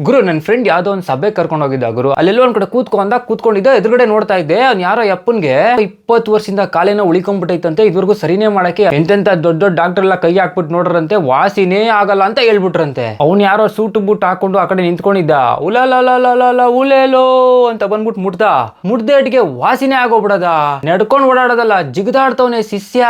ಗುರು ನನ್ನ ಫ್ರೆಂಡ್ ಯಾವ್ದೋ ಒಂದು ಸಭೆ ಕರ್ಕೊಂಡು ಹೋಗಿದ್ದ ಗುರು. ಅಲ್ಲೆಲ್ಲೋ ಒಂದ್ ಕಡೆ ಕೂತ್ಕೊಂಡಿದ್ದ. ಎದುರುಗಡೆ ನೋಡ್ತಾ ಇದ್ದೆ, ಅವ್ನು ಯಾರೋ ಯಪ್ಪನ್ಗೆ 20 ವರ್ಷದಿಂದ ಕಾಲೇನೋ ಉಳಿಕೊಂಡ್ಬಿಟ್ಟೈತಂತೆ. ಇದುವರೆಗೂ ಸರಿನೇ ಮಾಡಕ್ಕೆ ಎಂತೆಂತ ದೊಡ್ಡ ಡಾಕ್ಟರ್ ಎಲ್ಲ ಕೈ ಹಾಕ್ಬಿಟ್ಟು ನೋಡ್ರಂತೆ, ವಾಸಿನೇ ಆಗಲ್ಲ ಅಂತ ಹೇಳ್ಬಿಟ್ರಂತೆ. ಅವ್ನು ಯಾರೋ ಸೂಟ್ ಬೂಟ್ ಹಾಕೊಂಡು ಆ ಕಡೆ ನಿಂತ್ಕೊಂಡಿದ್ದ. ಉಲೇಲೋ ಅಂತ ಬಂದ್ಬಿಟ್ಟು ಮುಡ್ದೇಟಿಗೆ ವಾಸಿನೇ ಆಗೋಗ್ಬಿಡದ. ನಡ್ಕೊಂಡ್ ಓಡಾಡೋದಲ್ಲ, ಜಿಗದಾಡ್ತವನೆ ಶಿಷ್ಯ.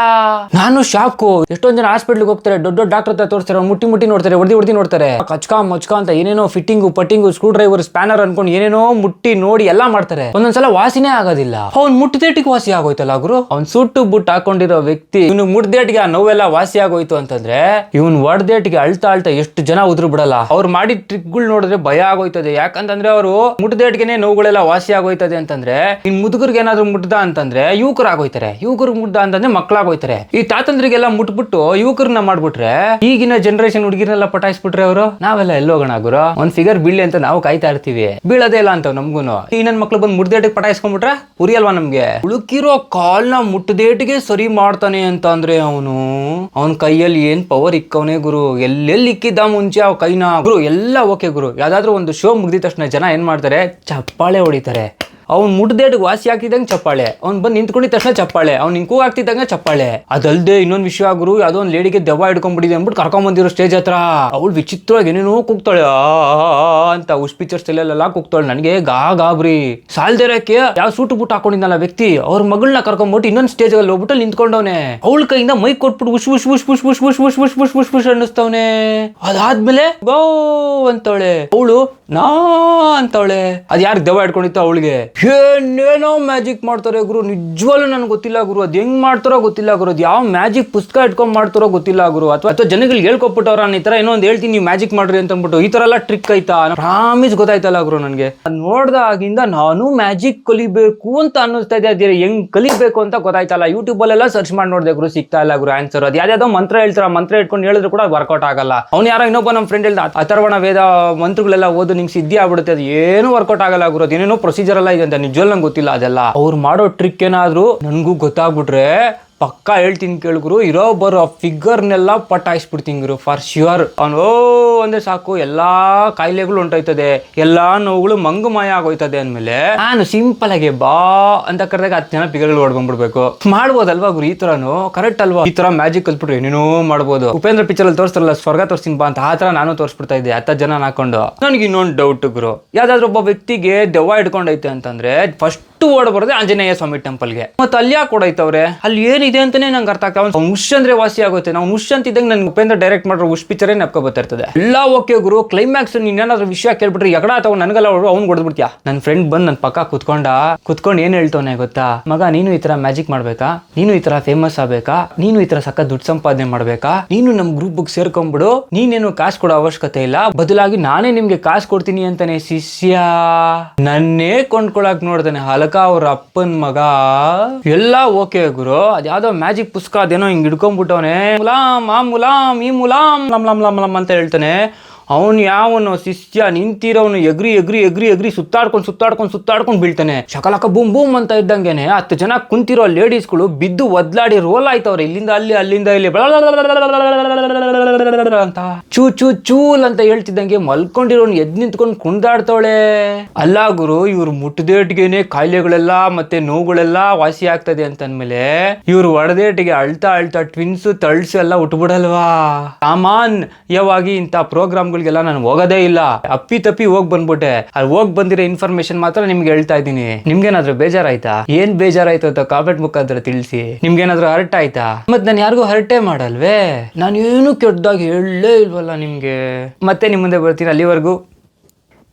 ನಾನು ಶಾಕು. ಎಷ್ಟೊಂದ್ ಜನ ಹಾಸ್ಪಿಟ್ಲಿಗೆ ಹೋಗ್ತಾರೆ, ದೊಡ್ಡ ಡಾಕ್ಟರ್ ಹತ್ರ ತೋರಿಸ್ತಾರೆ, ಮುಟ್ಟಿ ನೋಡ್ತಾರೆ, ಹೊಡೆದಿ ನೋಡ್ತಾರೆ, ಕಚ್ಕಾ ಅಂತ ಏನೇನೋ ಫಿಟ್ಟಿಂಗು ಪಟ್ಟಿಂಗು ಸ್ಕ್ರೂ ಡ್ರೈವರ್ ಸ್ಪ್ಯಾನರ್ ಅನ್ಕೊಂಡು ಏನೇನೋ ಮುಟ್ಟಿ ನೋಡಿ ಎಲ್ಲಾ ಮಾಡ್ತಾರೆ. ಒಂದೊಂದ್ಸಲ ವಾಸಿನೇ ಆಗೋದಿಲ್ಲ. ಅವ್ನ್ ಮುಟ್ಟದೇಟಿಗೆ ವಾಸಿ ಆಗೋಯ್ತಲ್ಲ ಗುರು. ಅವ್ನ್ ಸುಟ್ಟು ಬುಟ್ಟು ಹಾಕೊಂಡಿರೋ ವ್ಯಕ್ತಿ ಇವ್ನು ಮುಟ್ದೇಟಿಗೆ ಆ ನೋವೆಲ್ಲ ವಾಸಿ ಆಗೋಯ್ತು ಅಂತಂದ್ರೆ, ಇವ್ನ್ ಒಡ್ದೇಟಿಗೆ ಅಳ್ತಾ ಎಷ್ಟು ಜನ ಉದ್ರು ಬಿಡಲ್ಲ. ಅವ್ರು ಮಾಡಿ ಟ್ರಿಕ್ಗಳು ನೋಡಿದ್ರೆ ಭಯ ಆಗೋಯ್ತದೆ. ಯಾಕಂತಂದ್ರೆ ಅವರು ಮುಟ್ದೇಟಿಗೆನೆ ನೋವುಗಳೆಲ್ಲ ವಾಸಿ ಆಗೋಯ್ತದೆ ಅಂತಂದ್ರೆ, ಇನ್ ಮುದುಗರ್ಗೆ ಏನಾದ್ರು ಮುಟ್ದ ಅಂತಂದ್ರೆ ಯುವಕರು ಆಗೋಯ್ತಾರೆ, ಯುವಕರು ಮುಟ್ದ ಅಂತಂದ್ರೆ ಮಕ್ಕಳಾಗೋಯ್ತಾರೆ. ಈ ತಾತಂದ್ರಿಗೆಲ್ಲ ಮುಟ್ಬಿಟ್ಟು ಯುವಕರನ್ನ ಮಾಡ್ಬಿಟ್ರೆ, ಈಗಿನ ಜನರೇಷನ್ ಹುಡುಗಿರನ್ನೆಲ್ಲ ಪಟಾಯಿಸ್ಬಿಟ್ರೆ ಅವರು ನಾವೆಲ್ಲ ಎಲ್ಲೋಗೋಣ ಗುರು. ಒಂದ್ ಫಿಗರ್ ಬೀಳಿ ಅಂತ ನಾವು ಕಾಯ್ತಾ ಇರ್ತೀವಿ, ಬೀಳದೇ ಇಲ್ಲ ಅಂತ ನಮ್ಗೂನು. ಈ ನನ್ ಮಕ್ಳು ಬಂದು ಮುಟ್ದೇಟಿಗೆ ಪಟಾಯಿಸ್ಕೊಂಡ್ಬಿಟ್ರೆ ಉರಿಯಲ್ವಾ ನಮ್ಗೆ? ಉಳುಕಿರೋ ಕಾಲ್ನ ಮುಟ್ಟದೇಟಿಗೆ ಸರಿ ಮಾಡ್ತಾನೆ ಅಂತ ಅಂದ್ರೆ ಅವನ್ ಕೈಯಲ್ಲಿ ಏನ್ ಪವರ್ ಇಕ್ಕವನೇ ಗುರು. ಎಲ್ಲೆಲ್ಲಿ ಇಕ್ಕಿದ್ದ ಮುಂಚೆ ಅವ್ ಕೈನ ಗುರು ಎಲ್ಲ ಓಕೆ ಗುರು. ಯಾವ್ದಾದ್ರು ಒಂದು ಶೋ ಮುಗ್ದಿದ ತಕ್ಷಣ ಜನ ಏನ್ ಮಾಡ್ತಾರೆ, ಚಪ್ಪಾಳೆ ಹೊಡಿತಾರೆ. ಅವ್ನ್ ಮುಟ್ದೇಟಿಗೆ ವಾಸಿ ಆಗ್ತಿದ್ದಂಗೆ ಚಪ್ಪಾಳೆ, ಅವ್ನ್ ಬಂದು ನಿಂತ್ಕೊಂಡಿದ ತಕ್ಷಣ ಚಪ್ಪಾಳೆ, ಅವ್ನ್ ಹಿಂಗೂ ಆಗ್ತಿದ್ದಂಗೆ ಚಪ್ಪಾಳೆ. ಅದಲ್ದೆ ಇನ್ನೊಂದ್ ವಿಷಯ ಗುರು, ಯಾವ್ದೋ ಒಂದ್ ಲೇಡಿಗೆ ದೆವ್ವ ಹಿಡ್ಕೊಂಡ್ಬಿಟ್ಟಿದೆ ಅಂದ್ಬಿಟ್ಟು ಕರ್ಕೊಂಡ್ ಬಂದಿರೋ ಸ್ಟೇಜ್ ಹತ್ರ. ಅವಳು ವಿಚಿತ್ರವಾಗಿ ಏನೇನೋ ಕೂಗ್ತಾಳೆ ಅಂತ ಉಸ್ ಪಿಕ್ಚರ್ ಸ್ಟೈಲೆಲ್ಲ ಕೂಗ್ತಾಳೆ. ನನಗೆ ಗಾಬ್ರಿ ಸಾಲ್ದೇರಕ್ಕೆ ಯಾವ ಸೂಟು ಬುಟ್ಟು ಹಾಕೊಂಡಿದ್ದಲ್ಲ ವ್ಯಕ್ತಿ, ಅವ್ರ ಮಗಳನ್ನ ಕರ್ಕೊಂಡ್ಬಿಟ್ಟು ಇನ್ನೊಂದ್ ಸ್ಟೇಜ್ ಅಲ್ಲಿ ಹೋಗ್ಬಿಟ್ಟು ನಿಂತ್ಕೊಂಡವನೆ. ಅವಳ ಕೈಯಿಂದ ಮೈಕ್ ಕೊಟ್ಬಿಟ್ಟು ಉಶ್ ಉಶ್ ಉಶ್ ಉಶ್ ಉಶ್ ಉಶ್ ಉಶ್ ಉಶ್ ಉಶ್ ಉಶ್ ಉಶ್ ಅನ್ನಿಸ್ತವನೆ. ಅದಾದ್ಮೇಲೆ ಗೋ ಅಂತವಳೆ, ಅವಳು ನಾ ಅಂತವಳೆ. ಅದ್ ಯಾರು ದೆವ್ವ ಹಿಡ್ಕೊಂಡಿತ್ತು ಅವಳಿಗೆ. ಏನೇನೋ ಮ್ಯಾಜಿಕ್ ಮಾಡ್ತಾರೆ ಗುರು, ನಿಜವಾಗ್ಲೂ ನನ್ಗೆ ಗೊತ್ತಿಲ್ಲ ಗುರು. ಅದ್ ಹೆಂಗ್ ಮಾಡ್ತಾರೋ ಗೊತ್ತಿಲ್ಲ ಗುರು. ಅದ್ ಯಾವ ಮ್ಯಾಜಿಕ್ ಪುಸ್ತಕ ಇಟ್ಕೊಂಡ್ ಮಾಡ್ತಾರೋ ಗೊತ್ತಿಲ್ಲ ಗುರು. ಅಥವಾ ಜನಗಳಿಗೆ ಹೇಳ್ಕೊಟ್ಬಿಟ್ಟವ್ರ ಈ ತರ ಏನೋ ಒಂದ್ ಹೇಳ್ತೀನಿ, ನೀವು ಮ್ಯಾಜಿಕ್ ಮಾಡ್ರಿ ಅಂತ ಅಂದ್ಬಿಟ್ಟು. ಈ ತರ ಎಲ್ಲ ಟ್ರಿಕ್ ಐತಾ ಪ್ರಾಮಿಸ್ ಗೊತ್ತಾಯ್ತಲ್ಲ ಗುರು ನನ್ಗೆ. ನೋಡ್ದಾಗಿಂದ ನಾನು ಮ್ಯಾಜಿಕ್ ಕಲಿಬೇಕು ಅಂತ ಅನ್ನಿಸ್ತಾ ಇದೆ. ಅದೇ ಹೆಂಗ್ ಕಲಿಬೇಕು ಅಂತ ಗೊತ್ತಾಯ್ತಲ್ಲ. ಯೂಟ್ಯೂಬ್ ಅಲ್ಲೆಲ್ಲ ಸರ್ಚ್ ಮಾಡಿ ನೋಡಿದೆ ಗುರು, ಸಿಗ್ತಾ ಇಲ್ಲ ಗುರು ಆನ್ಸರ್. ಅದ್ ಯಾವ್ದಾವ್ದೋ ಮಂತ್ರ ಹೇಳ್ತಾರ, ಮಂತ್ರ ಇಟ್ಕೊಂಡು ಹೇಳಿದ್ರು ಕೂಡ ವರ್ಕೌಟ್ ಆಗಲ್ಲ. ಅವ್ನು ಯಾರೋ ಇನ್ನೊಬ್ಬ ನಮ್ಮ ಫ್ರೆಂಡ್ ಹೇಳ್ದ, ಅಥರ್ವಣ ವೇದ ಮಂತ್ರಗಳೆಲ್ಲ ಓದು ನಿಂಗೆ ಸಿದ್ಧಿ ಆಗ್ಬಿಡುತ್ತೆ. ಅದು ಏನು ವರ್ಕೌಟ್ ಆಗಲ್ಲ ಗುರು. ಅದೇನೇನೋ ಪ್ರೊಸೀಜರ್ ಎಲ್ಲ ಇದೆ ಅಂತ ನಿಜವಲ್ಲ ನಂಗೆ ಗೊತ್ತಿಲ್ಲ ಅದೆಲ್ಲ. ಅವ್ರು ಮಾಡೋ ಟ್ರಿಕ್ ಏನಾದ್ರು ನನ್ಗೂ ಗೊತ್ತಾಗ್ಬಿಟ್ರೆ ಪಕ್ಕಾ ಹೇಳ್ತೀನಿ ಕೇಳ್ಗುರು, ಇರೋ ಬರೋ ಫಿಗರ್ನೆಲ್ಲ ಪಟಾಯಿಸ್ಬಿಡ್ತೀನಿ ಗುರು ಫಾರ್ ಶ್ಯೂರ್. ಅವನು ಅಂದ್ರೆ ಸಾಕು, ಎಲ್ಲಾ ಕಾಯಿಲೆಗಳು ಹೊಂಟೋಯ್ತದೆ, ಎಲ್ಲಾ ನೋವುಗಳು ಮಂಗುಮಾಯ ಆಗೋಯ್ತದೆ ಅಂದ್ಮೇಲೆ ನಾನು ಸಿಂಪಲ್ ಆಗಿ ಬಾ ಅಂತ ಕರೆದಾಗ 10 ಜನ ಫಿಗರ್ಗಳು ಹೊಡ್ಕೊಂಡ್ಬಿಡ್ಬೇಕು. ಮಾಡ್ಬೋದಲ್ವಾ ಗುರು ಈ ತರನು? ಕರೆಕ್ಟ್ ಅಲ್ವಾ? ಈ ತರ ಮ್ಯಾಜಿಕ್ ಕಲ್ತ್ಬಿಟ್ರೆ ಏನೇನೋ ಮಾಡ್ಬೋದು. ಉಪೇಂದ್ರ ಪಿಕ್ಚರ್ ಅಲ್ಲಿ ತೋರಿಸ್ತಾರಲ್ಲ, ಸ್ವರ್ಗ ತೋರಿಸ್ತೀನಿ ಬಾ ಅಂತ, ಆ ತರ ನಾನು ತೋರಿಸ್ಬಿಡ್ತಾ ಇದ್ದೆ 10 ಜನ ಹಾಕೊಂಡು. ನನಗೆ ಇನ್ನೊಂದು ಡೌಟ್ ಗುರು, ಯಾವ್ದಾದ್ರು ಒಬ್ಬ ವ್ಯಕ್ತಿಗೆ ದೆವ್ವ ಹಿಡ್ಕೊಂಡೈತೆ ಅಂತಂದ್ರೆ ಫಸ್ಟ್ ಓಡ್ ಬರೋದೇ ಆಂಜನೇಯ ಸ್ವಾಮಿ ಟೆಂಪಲ್ಗೆ. ಮತ್ತೆ ಅಲ್ಲಿ ಯಾಕೆ ಕೊಡೈತವ್ರೆ? ಅಲ್ಲಿ ಏನಿದೆ ಅಂತಾನೆ ನಂಗೆ ಅರ್ಥ ಆಗ್ತಾವ. ಉಶ್ ಅಂದ್ರೆ ವಾಸಿ ಆಗುತ್ತೆ. ನಾವು ಉಶ್ ಅಂತಿದ್ದಂಗೆ ನನ್ಗೆ ಉಪೇಂದ್ರ ಡೈರೆಕ್ಟ್ ಮಾಡಿರೋ ಉಶ್ ಪಿಕ್ಚರೇ ನೆಪ್ಕೊ ಬರ್ತಿರ್ತದೆ. ಎಲ್ಲ ಓಕೆ ಗುರು. ಕ್ಲೈಮ್ಯಾಕ್ಸ್ ನೀನೇನಾದ್ರೂ ವಿಷಯ ಕೇಳ್ಬಿಟ್ರೆ ಎಗಡ ಅಥವಾ ನನಗೆಲ್ಲ ಅವ್ನು ಹೊಡೆದ್ಬಿಡ್ತೀಯ. ನನ್ನ ಫ್ರೆಂಡ್ ಬಂದು ನನ್ನ ಪಕ್ಕ ಕುತ್ಕೊಂಡು ಏನ್ ಹೇಳ್ತವನೆ ಗೊತ್ತಾ, ಮಗ ನೀನು ಈ ತರ ಮ್ಯಾಜಿಕ್ ಮಾಡ್ಬೇಕಾ, ನೀನು ಈ ತರ ಫೇಮಸ್ ಆಗ್ಬೇಕಾ, ನೀನು ಈ ತರ ಸಕ್ಕ ದುಡ್ಡು ಸಂಪಾದನೆ ಮಾಡ್ಬೇಕಾ, ನೀನು ನಮ್ ಗ್ರೂಪ್ ಸೇರ್ಕೊಂಡ್ಬಿಡು, ನೀನೇನು ಕಾಸು ಕೊಡೋ ಅವಶ್ಯಕತೆ ಇಲ್ಲ, ಬದಲಾಗಿ ನಾನೇ ನಿಮ್ಗೆ ಕಾಸು ಕೊಡ್ತೀನಿ ಅಂತಾನೆ ಶಿಷ್ಯ. ನನ್ನೇ ಕೊಂಡ್ಕೊಳಕ್ ನೋಡ್ತಾನೆ ಹಲಕ ಅವ್ರ ಅಪ್ಪನ್ ಮಗ. ಎಲ್ಲ ಓಕೆ ಗುರು, ಅದ್ಯಾವ್ದೋ ಮ್ಯಾಜಿಕ್ ಪುಸ್ತಕ ಅದೇನೋ ಹಿಂಗ್ ಹಿಡ್ಕೊಂಡ್ಬಿಟ್ಟವನೆ, ಮುಲಾಮ್ ಆ ಮುಲಾಮ್ ಈ ಮುಲಾಮ್ ಲಮ್ ಲಮ್ ಲಮ್ ಲಮ್ ಅಂತ ಹೇಳ್ತಾನೆ. ಅವನು ಯಾವನು ಶಿಷ್ಯ ನಿಂತಿರೋನು ಎಗ್ರಿ ಸುತ್ತಾಡ್ಕೊಂಡು ಬೀಳ್ತಾನೆ. ಶಕಲಕ ಬೂಮ್ ಬೂಮ್ ಅಂತ ಇದ್ದಂಗೆನೆ 10 ಜನ ಕುಂತಿರೋ ಲೇಡೀಸ್ಗಳು ಬಿದ್ದು ಒದ್ಲಾಡಿ ರೋಲ್ ಆಯ್ತವ್ರೆ, ಇಲ್ಲಿಂದ ಅಲ್ಲಿ ಅಲ್ಲಿಂದ ಇಲ್ಲಿ ಅಂತ ಚೂಲ್ ಅಂತ ಹೇಳ್ತಿದ್ದಂಗೆ ಮಲ್ಕೊಂಡಿರೋನು ಎದ್ ನಿಂತ್ಕೊಂಡು ಕುಣಿದಾಡ್ತವಳೆ. ಅಲ್ಲ ಗುರು, ಇವ್ರು ಮುಟ್ಟದೇಟಿಗೆನೆ ಕಾಯಿಲೆಗಳೆಲ್ಲ ಮತ್ತೆ ನೋವುಗಳೆಲ್ಲ ವಾಸಿ ಆಗ್ತದೆ ಅಂತ ಅಂದ್ಮೇಲೆ ಇವ್ರು ಒಡದೇಟಿಗೆ ಅಳ್ತಾ ಟ್ವಿನ್ಸ್ ತಳ್ಸು ಎಲ್ಲ ಉಟ್ಬಿಡಲ್ವಾ? ಸಾಮಾನ್ಯವಾಗಿ ಇಂಥ ಪ್ರೋಗ್ರಾಮ್ಗಳಿಗೆಲ್ಲ ನಾನು ಹೋಗೋದೇ ಇಲ್ಲ, ಅಪ್ಪಿ ತಪ್ಪಿ ಹೋಗ್ ಬಂದ್ಬಿಟ್ಟೆ. ಅಲ್ಲಿ ಹೋಗ್ ಬಂದಿರೋ ಇನ್ಫಾರ್ಮೇಶನ್ ಮಾತ್ರ ನಿಮ್ಗೆ ಹೇಳ್ತಾ ಇದ್ದೀನಿ. ನಿಮ್ಗೇನಾದ್ರೂ ಬೇಜಾರಾಯ್ತಾ? ಏನ್ ಬೇಜಾರಾಯ್ತು ಅಂತ ಕಾಮೆಂಟ್ ಮುಖಾಂತರ ತಿಳಿಸಿ. ನಿಮ್ಗೇನಾದ್ರೂ ಹರ್ಟ್ ಆಯ್ತಾ? ಮತ್ ನಾನು ಯಾರಿಗೂ ಹರ್ಟೇ ಮಾಡಲ್ವೇ? ನಾನು ಏನು ಕೆಟ್ಟದಾಗಿ ಹೇಳಲೇ ಇಲ್ವಲ್ಲ ನಿಮ್ಗೆ. ಮತ್ತೆ ನಿಮ್ ಮುಂದೆ ಬರ್ತೀನಿ. ಅಲ್ಲಿವರೆಗೂ